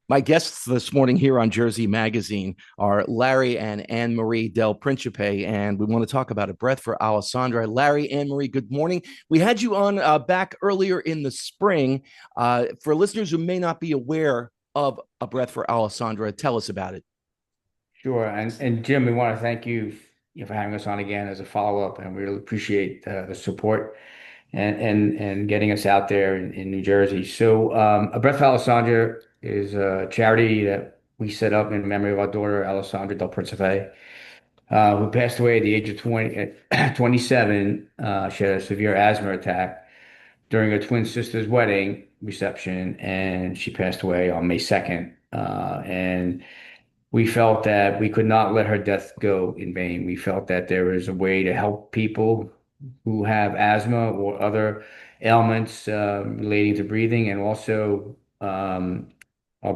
My guests this morning here on Jersey Magazine are Larry and Anne Marie Del Principe, and we want to talk about a breath for Alessandra. Larry, Anne Marie, good morning. We had you on back earlier in the spring. For listeners who may not be aware of a breath for Alessandra, tell us about it. Sure. And Jim, we want to thank you, for having us on again as a follow-up, and we really appreciate the support and getting us out there in New Jersey. So, A Breath for Alessandra is a charity that we set up in memory of our daughter, Alessandra Del Principe, who passed away at the age of 20, 27. She had a severe asthma attack during her twin sister's wedding reception, and she passed away on May 2nd. And we felt that we could not let her death go in vain. We felt that there is a way to help people who have asthma or other ailments relating to breathing, and also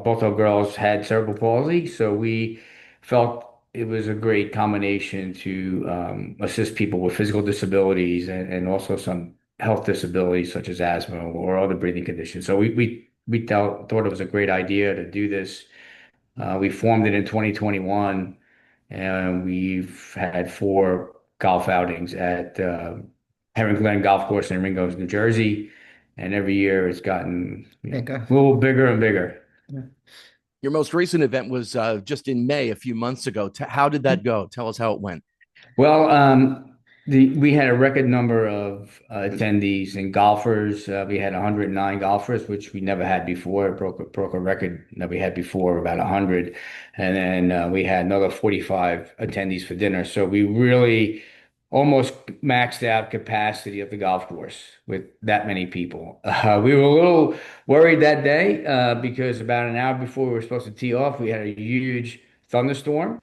both our girls had cerebral palsy, so we felt it was a great combination to assist people with physical disabilities and also some health disabilities such as asthma or other breathing conditions. So we thought it was a great idea to do this. We formed it in 2021, and we've had four golf outings at Heron Glen Golf Course in Ringo, New Jersey. And every year it's gotten, Bigger. a little bigger and bigger. Yeah. Your most recent event was just in May, a few months ago. How did that go? Tell us how it went. Well, we had a record number of attendees and golfers. We had 109 golfers, which we never had before. It broke a record that we had before, about 100. And then we had another 45 attendees for dinner. So we really almost maxed out capacity of the golf course with that many people. We were a little worried that day because about an hour before we were supposed to tee off, we had a huge thunderstorm.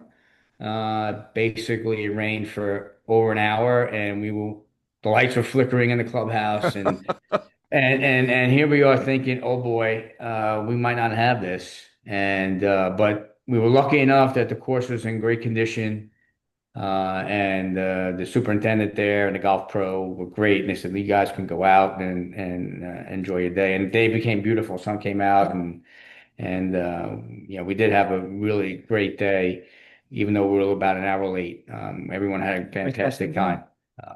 Basically, it rained for over an hour, and the lights were flickering in the clubhouse, and here we are thinking, oh boy, we might not have this. And but we were lucky enough that the course was in great condition, and the superintendent there and the golf pro were great. And they said, you guys can go out and enjoy your day. And the day became beautiful. Sun came out, and we did have a really great day, even though we were about an hour late. Everyone had a fantastic time.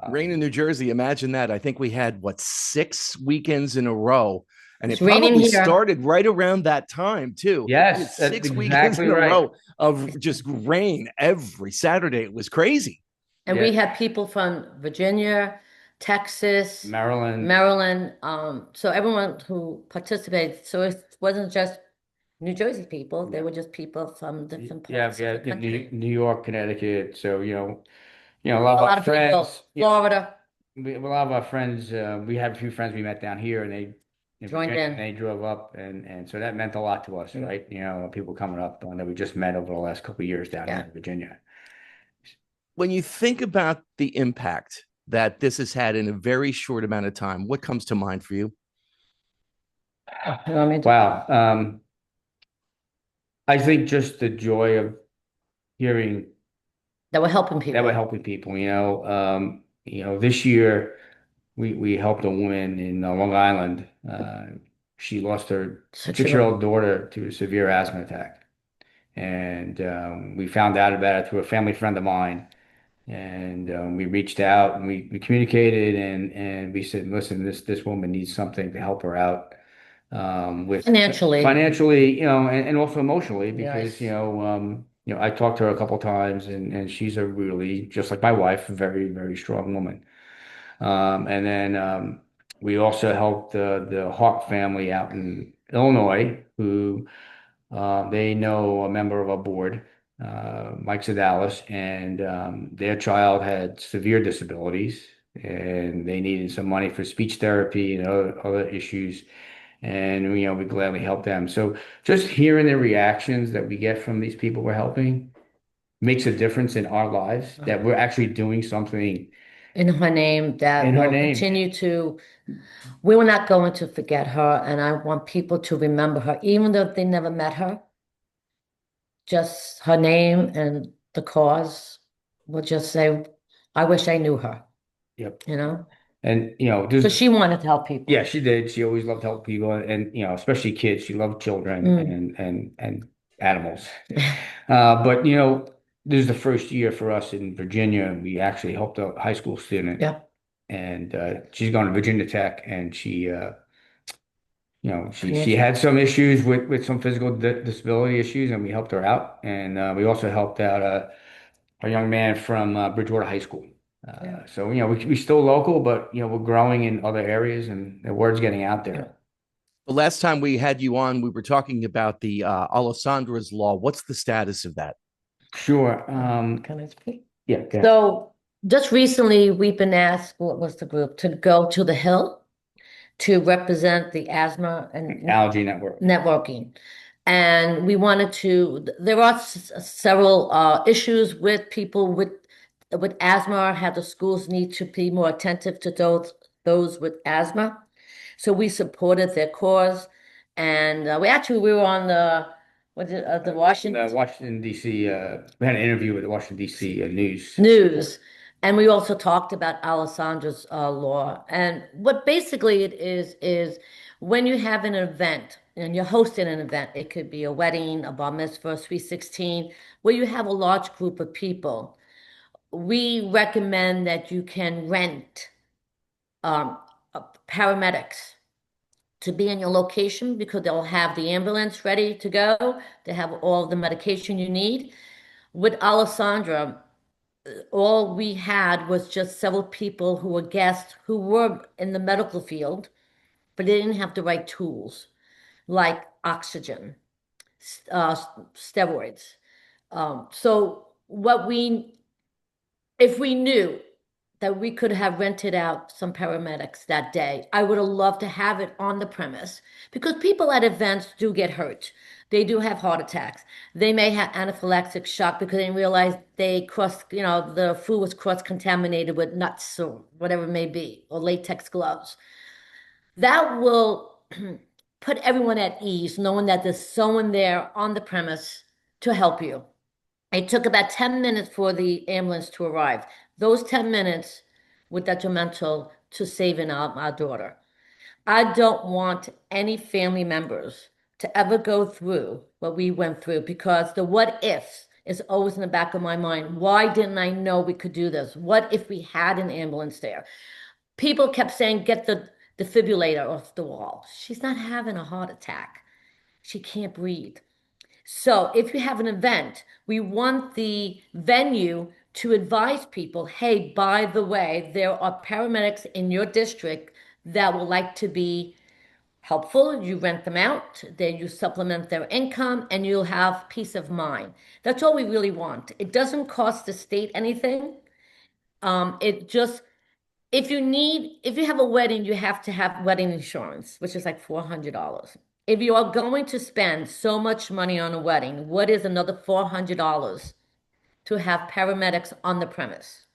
Rain in Um, New Jersey. Imagine that. I think we had what, 6 weekends in a row, and It's it raining probably here, started right around that time too. We had yes, that's 6 weekends exactly in a right. row of just rain every Saturday. It was crazy. and Yeah, we had people from Virginia, Texas, Maryland. Maryland. So everyone who participated, so it wasn't just New Jersey people, they Yeah, were just people from different yeah, parts of yeah. the country. New York, Connecticut. So a lot A of our lot of people, friends. Florida, A lot of our friends, we have a few friends we met down here, and they in joined Virginia, and in. they drove up, and so that meant a lot to us, right? People coming up that we just met over the last couple of years down here Yeah. in Virginia. When you think about the impact that this has had in a very short amount of time, what comes to mind for you? You want me to? Wow. I think just the joy of hearing That were helping that we're people. helping people. This year we helped a woman in Long Island. She lost her Such a, 6-year-old daughter to a severe asthma attack. And we found out about it through a family friend of mine. And we reached out and we communicated, and we said, listen, this woman needs something to help her out with financially. financially, and also emotionally, because Yes. I talked to her a couple times, and she's a really, just like my wife, a very, very strong woman. And then we also helped the Hawk family out in Illinois, who they know a member of our board, Mike Sedalis, and their child had severe disabilities, and they needed some money for speech therapy and other issues. And we gladly help them. So just hearing the reactions that we get from these people we're helping makes a difference in our lives, that we're actually doing something In her name, that in her will name. continue to, we were not going to forget her. And I want people to remember her, even though they never met her. Just her name and the cause will just say, I wish I knew her, Yep. you know? And So there's she wanted to help yeah, people. she did. She always loved helping people, and especially kids. She loved children Mm. and animals. But this is the first year for us in Virginia, and we actually helped a high school student, Yeah. and she's going to Virginia Tech, and she Financial. had some issues with some physical disability issues, and we helped her out, and we also helped out a young man from Bridgewater High School. Yeah. So we're still local, but we're growing in other areas, and the word's getting out Yeah. there. The last time we had you on, we were talking about the Alessandra's law. What's the status of that? Sure. Can I speak? Yeah, okay. So just recently, we've been asked, what was the group, to go to the Hill to represent the asthma and Allergy Network. networking. And we wanted to, there are several issues with people with asthma, how the schools need to be more attentive to those with asthma. So we supported their cause. And we were on the The Washington Washington D.C. We had an interview with the Washington D.C. News. News. And we also talked about Alessandra's law. And what basically it is when you have an event and you're hosting an event, it could be a wedding, a bar mitzvah, 316, where you have a large group of people. We recommend that you can rent um, paramedics to be in your location because they'll have the ambulance ready to go. They have all the medication you need. With Alessandra, all we had was just several people who were guests who were in the medical field, but they didn't have the right tools like oxygen, uh, steroids. So if we knew that we could have rented out some paramedics that day, I would have loved to have it on the premise because people at events do get hurt. They do have heart attacks. They may have anaphylactic shock because they didn't realize the food was cross-contaminated with nuts or whatever it may be, or latex gloves. That will put everyone at ease, knowing that there's someone there on the premise to help you. It took about 10 minutes for the ambulance to arrive. Those 10 minutes were detrimental to saving our daughter. I don't want any family members to ever go through what we went through because the what ifs is always in the back of my mind. Why didn't I know we could do this? What if we had an ambulance there? People kept saying, get the defibrillator off the wall. She's not having a heart attack. She can't breathe. So if you have an event, we want the venue to advise people, hey, by the way, there are paramedics in your district that would like to be helpful. You rent them out, then you supplement their income, and you'll have peace of mind. That's all we really want. It doesn't cost the state anything. It just if you have a wedding, you have to have wedding insurance, which is like $400. If you are going to spend so much money on a wedding, what is another $400 to have paramedics on the premise?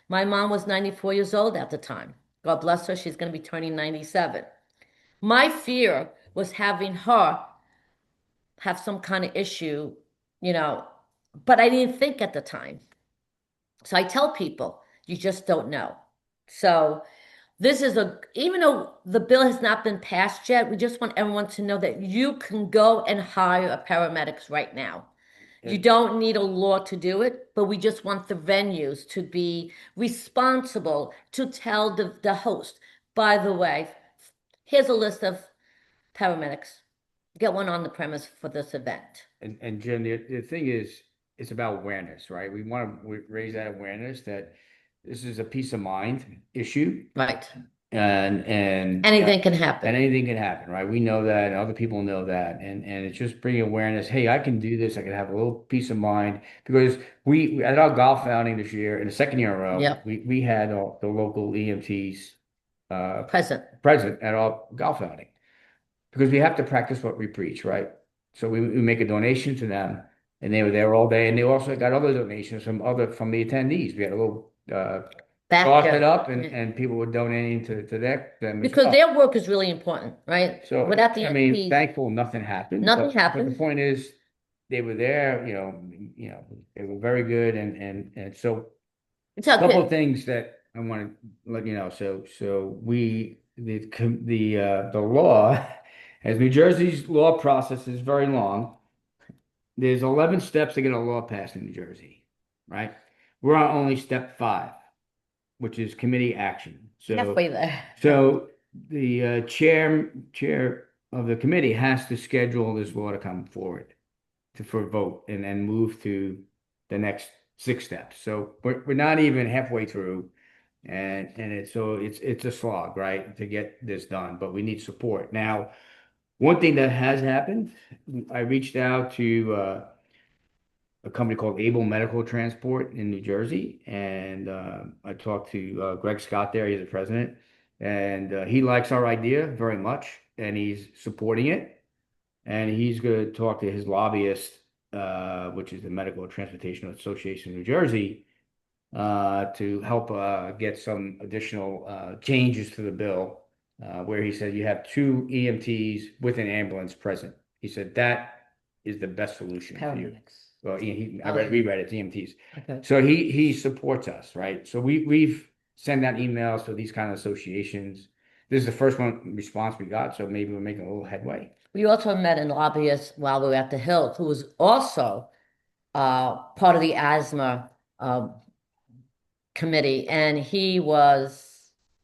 My mom was 94 years old at the time. God bless her, she's going to be turning 97. My fear was having her have some kind of issue, you know, but I didn't think at the time. So I tell people, you just don't know. So even though the bill has not been passed yet, we just want everyone to know that you can go and hire a paramedics right now. You And, don't need a law to do it, but we just want the venues to be responsible to tell the host, by the way, here's a list of paramedics. Get one on the premise for this event. and Jim, the thing is, it's about awareness, right? We want to raise that awareness that this is a peace of mind issue, Right. and Anything can happen. anything can happen, right? We know that, and other people know that, and it's just bringing awareness. Hey, I can do this. I can have a little peace of mind because we at our golf outing this year, in the second year in a row, Yep. we had all the local EMTs Present. present at our golf outing because we have to practice what we preach, right? So we make a donation to them, and they were there all day, and they also got other donations from the attendees. We had a little bar set Basket. up, Yeah. and people were donating to them as Because well. their work is really important, right? So Without the I mean, MPs, thankful nothing happened, nothing but the happens. point is they were there. They were very good, and so It's a all couple of good. things that I want to let you know. So the law, as New Jersey's law process is very long. There's 11 steps to get a law passed in New Jersey, right? We're on only step 5, which is committee action. Halfway there. So the chair of the committee has to schedule this law to come forward for a vote and then move to the next 6 steps. So we're not even halfway through, and it's a slog, right, to get this done. But we need support. Now, one thing that has happened, I reached out to a company called Able Medical Transport in New Jersey, and I talked to Greg Scott there. He's the president, and he likes our idea very much, and he's supporting it. And he's going to talk to his lobbyist, which is the Medical Transportation Association of New Jersey, to help get some additional changes to the bill, where he said you have 2 EMTs with an ambulance present. He said that is the best solution for you. Paramedics. Well, reread it, EMTs. Okay. So he supports us, right? So we've sent out emails to these kind of associations. This is the first one response we got, so maybe we're making a little headway. We also met an lobbyist while we were at the Hill who was also part of the asthma committee, and he was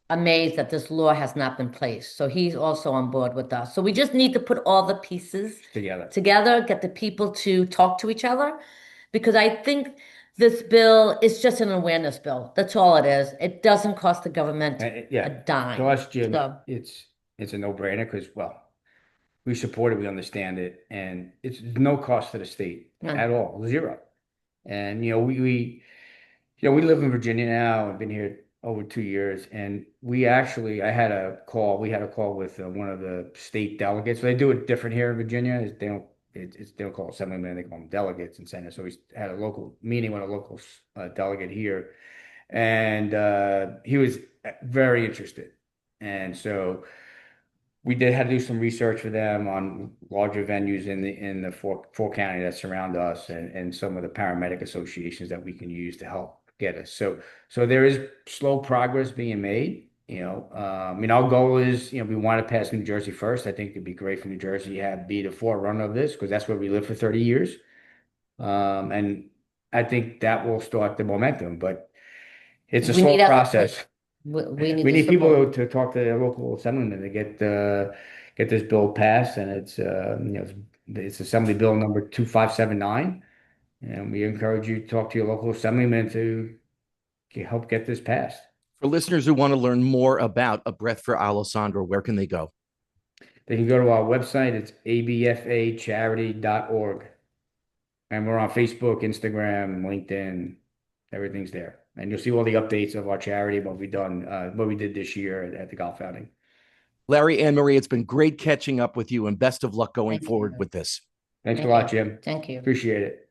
amazed that this law has not been placed. So he's also on board with us. So we just need to put all the pieces together, get the people to talk to each other, because I think this bill is just an awareness bill. That's all it is. It doesn't cost the government a dime. To us, Jim, So, it's a no-brainer because, well, we support it, we understand it, and it's no cost to the state at all, 0. And we live in Virginia now. I've been here over 2 years, and we had a call with one of the state delegates. They do it different here in Virginia. They don't call it assemblymen, they call them delegates and senators. So we had a local meeting with a local delegate here, and he was very interested. And so we had to do some research for them on larger venues in the four county that surround us, and some of the paramedic associations that we can use to help get us. So there is slow progress being made. Our goal is, we want to pass New Jersey first. I think it'd be great for New Jersey to be the forerunner of this because that's where we lived for 30 years. And I think that will start the momentum, but it's a slow process. We need people to talk to their local assemblymen to get this bill passed, and it's Assembly Bill number 2579, and we encourage you to talk to your local assemblyman to help get this passed. For listeners who want to learn more about A Breath for Alessandra, where can they go? They can go to our website. It's abfacharity.org, and we're on Facebook, Instagram, LinkedIn. Everything's there. And you'll see all the updates of our charity, what we did this year at the golf outing. Larry, Anne Marie, it's been great catching up with you, and best of luck going forward with this. Thanks a lot, Jim. Thank you. Appreciate it.